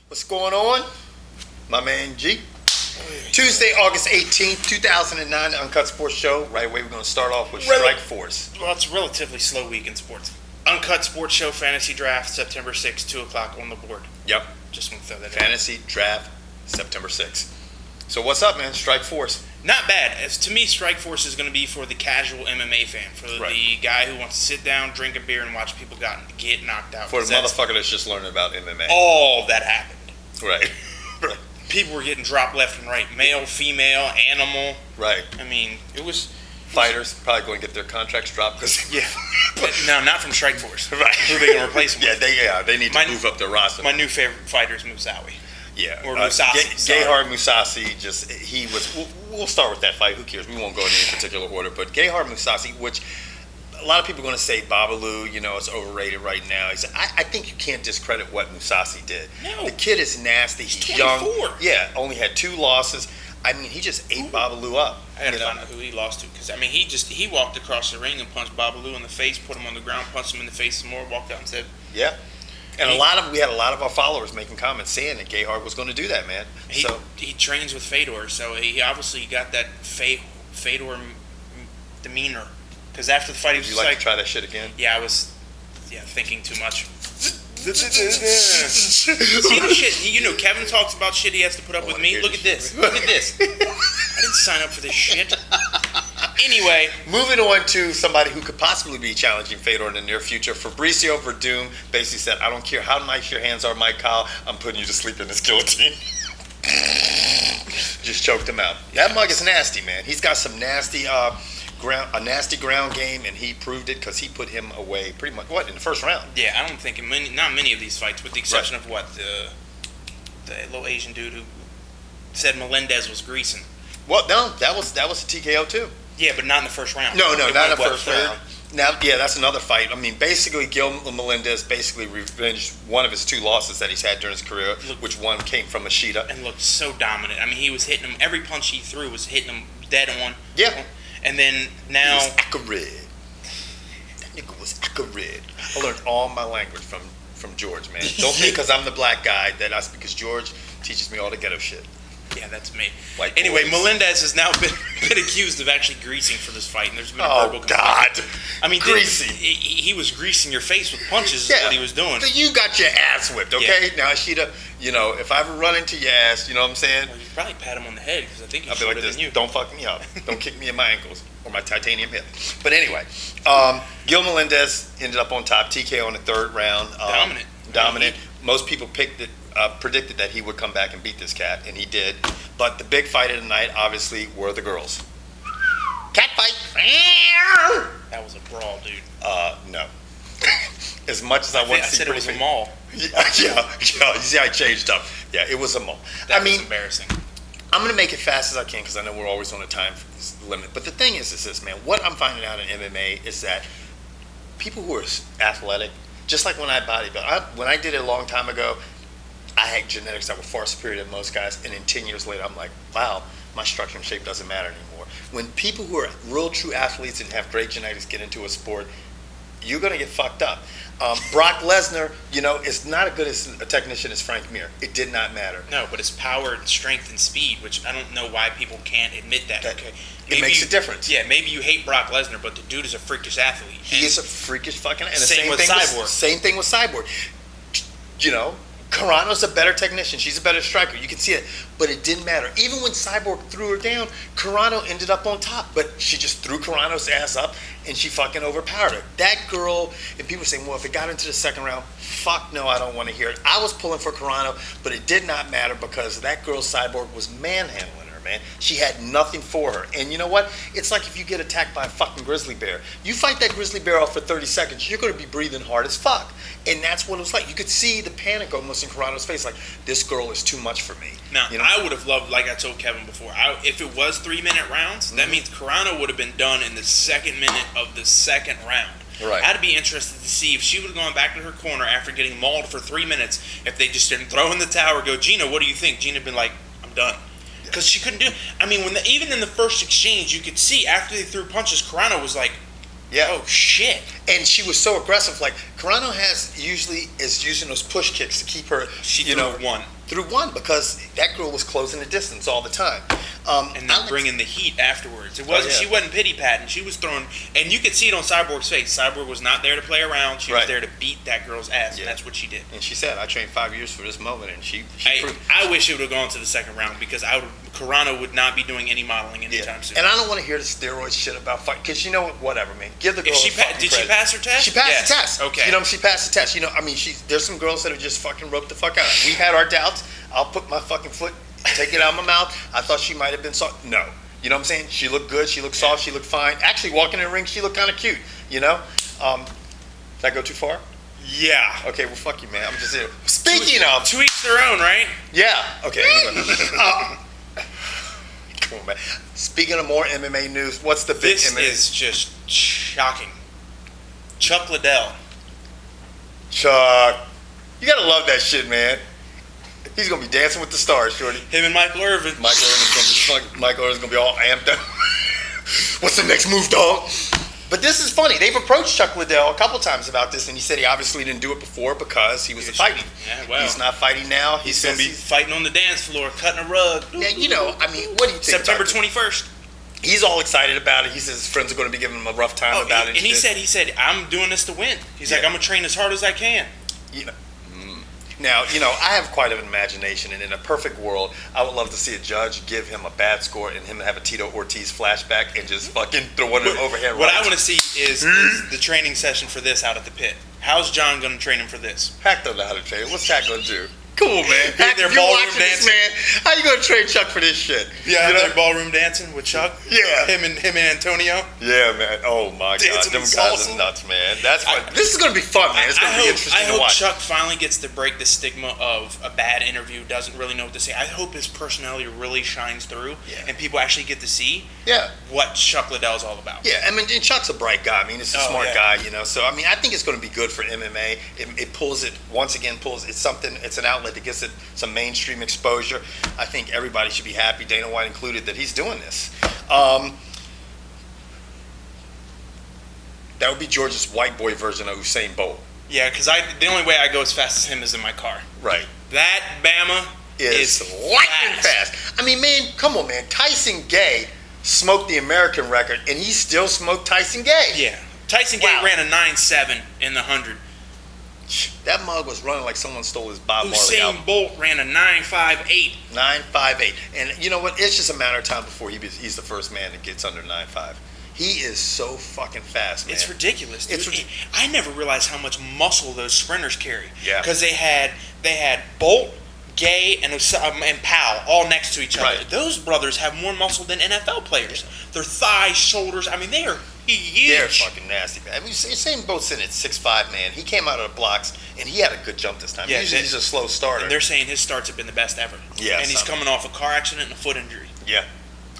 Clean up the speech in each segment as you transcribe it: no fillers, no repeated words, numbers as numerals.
What's going on? My man G. Tuesday, August 18th, 2009, the Uncut Sports Show. Right away, we're going to start off with Strikeforce. Well, it's a relatively slow week in sports. Uncut Sports Show Fantasy Draft, September 6th, 2 o'clock on the board. Yep. Just want to throw that Fantasy Draft, September 6th. So what's up, man? Strikeforce. Not bad. To me, Strikeforce is going to be for the casual MMA fan, for the guy who wants to sit down, drink a beer, and watch people get knocked out. For the motherfucker that's just learning about MMA. All that happened. Right. People were getting dropped left and right. Male, female, animal. Right. I mean, it was... Fighters probably going to get their contracts dropped. Yeah. No, not from Strikeforce. Right. Who are they going to replace them with? They need to move up their roster. My new favorite fighter is Musawi. Yeah. Or Musasi. Gayhard Musasi, we'll start with that fight. Who cares? We won't go in any particular order. But Gayhard Musasi, which a lot of people are going to say Babalu, it's overrated right now. I think you can't discredit what Musasi did. No. The kid is nasty. He's 24. Young. Yeah, only had 2 losses. I mean, he just ate Babalu up. I gotta find out who he lost to, because he walked across the ring and punched Babalu in the face, put him on the ground, punched him in the face some more, walked out and said, "Yeah." And we had a lot of our followers making comments saying that Gayhard was going to do that, man. He trains with Fedor, so he obviously got that Fedor demeanor. Because after the fight, he was like to try that shit again? Yeah, I was thinking too much. See the shit, Kevin talks about shit he has to put up with me. Look at this. I didn't sign up for this shit. Anyway, moving on to somebody who could possibly be challenging Fedor in the near future. Fabricio Verdum basically said, "I don't care how nice your hands are, Mike Kyle, I'm putting you to sleep in this guillotine." Just choked him out. That mug is nasty, man. He's got some nasty nasty ground game, and he proved it because he put him away pretty much in the first round. Yeah, I don't think not many of these fights, with the exception of the little Asian dude who said Melendez was greasing. Well, no, that was a TKO too. Yeah, but not in the first round. No, not in the first round. Now, yeah, that's another fight. I mean, basically, Gil Melendez basically revenged one of his 2 losses that he's had during his career, which one came from Machida. And looked so dominant. I mean, he was hitting him. Every punch he threw was hitting him dead on. Yeah. And then now... He was accurate. That nigga was accurate. I learned all my language from George, man. Don't think because I'm the black guy that I speak, because George teaches me all the ghetto shit. Yeah, that's me. Anyway, Melendez has now been accused of actually greasing for this fight, and there's been a verbal complaint. God! I mean, greasing. He was greasing your face with punches. Is what he was doing. You got your ass whipped, okay? Yeah. Now, Ashita, if I ever run into your ass, you know what I'm saying? Well, you probably pat him on the head, because I think he's shorter like this. Than you. Don't fuck me up. Don't kick me in my ankles or my titanium hip. But anyway, Gil Melendez ended up on top, TKO in the 3rd round. Dominant. Most people predicted that he would come back and beat this cat, and he did. But the big fight of the night, obviously, were the girls. Cat fight. That was a brawl, dude. No. As much as I want to see. I said it was a mall. Yeah. You see, I changed up. Yeah, it was a mall. That was embarrassing. I'm going to make it fast as I can because I know we're always on a time limit. But the thing is this, man. What I'm finding out in MMA is that people who are athletic, just like when I bodybuild, when I did it a long time ago, I had genetics that were far superior than most guys, and then 10 years later, I'm like, wow, my structure and shape doesn't matter anymore. When people who are real true athletes and have great genetics get into a sport, you're going to get fucked up. Brock Lesnar, is not as good a technician as Frank Mir. It did not matter. No, but his power, strength, and speed, which I don't know why people can't admit that. Okay, it makes a difference. Yeah, maybe you hate Brock Lesnar, but the dude is a freakish athlete. He is a freakish fucking... And same with Cyborg. Same thing with Cyborg. Carano's a better technician. She's a better striker. You can see it. But it didn't matter. Even when Cyborg threw her down, Carano ended up on top. But she just threw Carano's ass up, and she fucking overpowered her. That girl, and people saying, well, if it got into the 2nd round, fuck no, I don't want to hear it. I was pulling for Carano, but it did not matter because that girl, Cyborg, was manhandling her, man. She had nothing for her. And you know what? It's like if you get attacked by a fucking grizzly bear. You fight that grizzly bear off for 30 seconds, you're going to be breathing hard as fuck. And that's what it was like. You could see the panic almost in Carano's face, like, this girl is too much for me. Now, I would have loved, like I told Kevin before, if it was 3-minute rounds, that means Carano would have been done in the 2nd minute of the 2nd round. Right. I'd be interested to see if she would have gone back to her corner after getting mauled for 3 minutes, if they just didn't throw in the towel, go, Gina, what do you think? Gina had been like, I'm done. Because she couldn't do it. I mean, even in the first exchange, you could see after they threw punches, Carano was like, Yeah. Oh, shit. And she was so aggressive. Like, Carano is using those push kicks to keep her. She threw one because that girl was closing the distance all the time. And then bringing the heat afterwards. It wasn't. She wasn't pity patting. She was throwing, and you could see it on Cyborg's face. Cyborg was not there to play around. She was there to beat that girl's ass, and that's what she did. And she said, "I trained 5 years for this moment," and she proved. I wish it would have gone to the second round because Carano would not be doing any modeling anytime soon. And I don't want to hear the steroid shit about fight because you know what? Whatever, man. Give the girl. Did she pass her test? She passed the test. Okay. You know, she passed the test. You know, I mean, there's some girls that have just fucking roped the fuck out. We had our doubts. I'll put my fucking foot, take it out of my mouth. I thought she might have been soft. No. You know what I'm saying? She looked good. She looked soft. She looked fine. Actually, walking in the ring, she looked kind of cute. You know? Did I go too far? Yeah. Okay, well, fuck you, man. I'm just here. Speaking of. To each their own, right? Yeah. Okay. Come on, man. Speaking of more MMA news, what's the big MMA? This is just shocking. Chuck Liddell. Chuck. You gotta love that shit, man. He's gonna be dancing with the stars, shorty. Him and Michael Irvin. Michael Irvin's gonna be all amped up. What's the next move, dog? But this is funny. They've approached Chuck Liddell a couple times about this, and he said he obviously didn't do it before because he was fighting. Yeah, well, he's not fighting now. He's gonna be fighting on the dance floor, cutting a rug. Yeah, you know, I mean, what do you think? September 21st. He's all excited about it. He says his friends are going to be giving him a rough time about it. And he said, I'm doing this to win. He's like, I'm gonna train as hard as I can. You know. Now, you know, I have quite an imagination, and in a perfect world, I would love to see a judge give him a bad score and him have a Tito Ortiz flashback and just fucking throw one of overhead What I want to see is the training session for this out at the pit. How's John going to train him for this? Hack don't know how to train. What's Hack going to do? Cool, man. Hack, if you're watching this, man, how you going to train Chuck for this shit? Yeah, you know? They're ballroom dancing with Chuck? Yeah. Him and Antonio? Yeah, man. Oh, my God. Them guys are nuts, man. That's fun. This is going to be fun, man. It's going to be interesting to watch. I hope Chuck finally gets to break the stigma of a bad interview, doesn't really know what to say. I hope his personality really shines through and people actually get to see what Chuck Liddell is all about. Yeah, I mean, and Chuck's a bright guy. I mean, he's a smart guy, you know. So, I mean, I think it's going to be good for MMA. It pulls it, once again, it's an outlet that gets it some mainstream exposure. I think everybody should be happy, Dana White included, that he's doing this. That would be George's white boy version of Usain Bolt. Yeah, because the only way I go as fast as him is in my car. Right. That Bama is lightning fast. I mean, man, come on, man. Tyson Gay smoked the American record, and he still smoked Tyson Gay. Yeah. Tyson Gay ran a 9.7 in the 100. That mug was running like someone stole his Bob Marley album. Usain Bolt ran a 9.58. 9.58. And you know what? It's just a matter of time before he's the first man that gets under 9.5. He is so fucking fast, man. It's ridiculous, dude. I never realized how much muscle those sprinters carry. Yeah. Because they had Bolt, Gay, and Powell all next to each other. Right. Those brothers have more muscle than NFL players. Their thighs, shoulders, I mean, they are huge. They're fucking nasty, man. I mean, Usain Bolt's sitting at 6'5", man. He came out of the blocks, and he had a good jump this time. Yeah, usually he's a slow starter. And they're saying his starts have been the best ever. Yeah. And he's coming off a car accident and a foot injury. Yeah.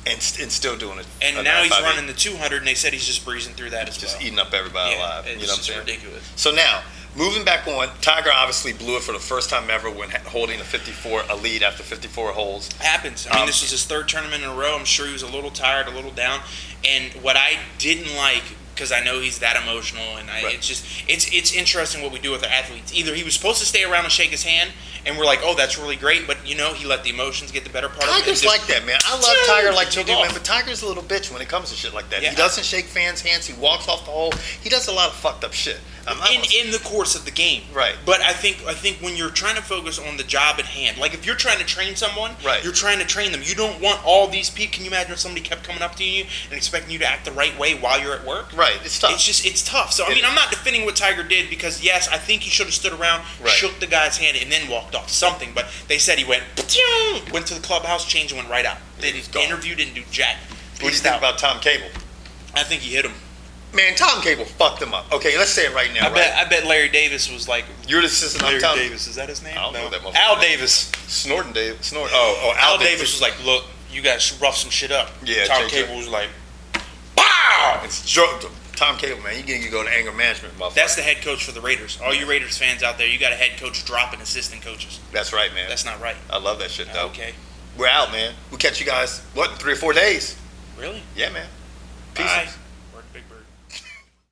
And still doing it. And now he's running the 200, and they said he's just breezing through that as well. Just eating up everybody alive. It's just ridiculous. So now, moving back on, Tiger obviously blew it for the first time ever when holding a lead after 54 holes. Happens. I mean, this was his third tournament in a row. I'm sure he was a little tired, a little down. And what I didn't like, because I know he's that emotional, and it's interesting what we do with our athletes. Either he was supposed to stay around and shake his hand, and we're like, oh, that's really great, but he let the emotions get the better part of him. Tiger's like that, man. I love Tiger like you do, man, but Tiger's a little bitch when it comes to shit like that. Yeah. He doesn't shake fans' hands. He walks off the hole. He does a lot of fucked up shit. In the course of the game. Right. But I think when you're trying to focus on the job at hand, like if you're trying to train someone, you're trying to train them. You don't want all these people. Can you imagine if somebody kept coming up to you and expecting you to act the right way while you're at work? Right. It's tough. It's tough. So, I mean, I'm not defending what Tiger did because, yes, I think he should have stood around, shook the guy's hand, and then walked off something. But they said he went to the clubhouse, changed, and went right out. They interviewed, didn't do jack. What do you think about Tom Cable? I think he hit him. Man, Tom Cable fucked him up. Okay, let's say it right now. I bet Larry Davis was like. You're the assistant. Larry Davis, is that his name? I don't know that motherfucker. Al Davis. Snorting Davis. Oh, Al Davis was like, look, you guys rough some shit up. Yeah. Tom Cable was like, pow! Tom Cable, man, you go to anger management, motherfucker. That's the head coach for the Raiders. All you Raiders fans out there, you got a head coach dropping assistant coaches. That's right, man. That's not right. I love that shit, though. Okay. We're out, man. We'll catch you guys, in 3 or 4 days? Really? Yeah, man. Peace. Bye.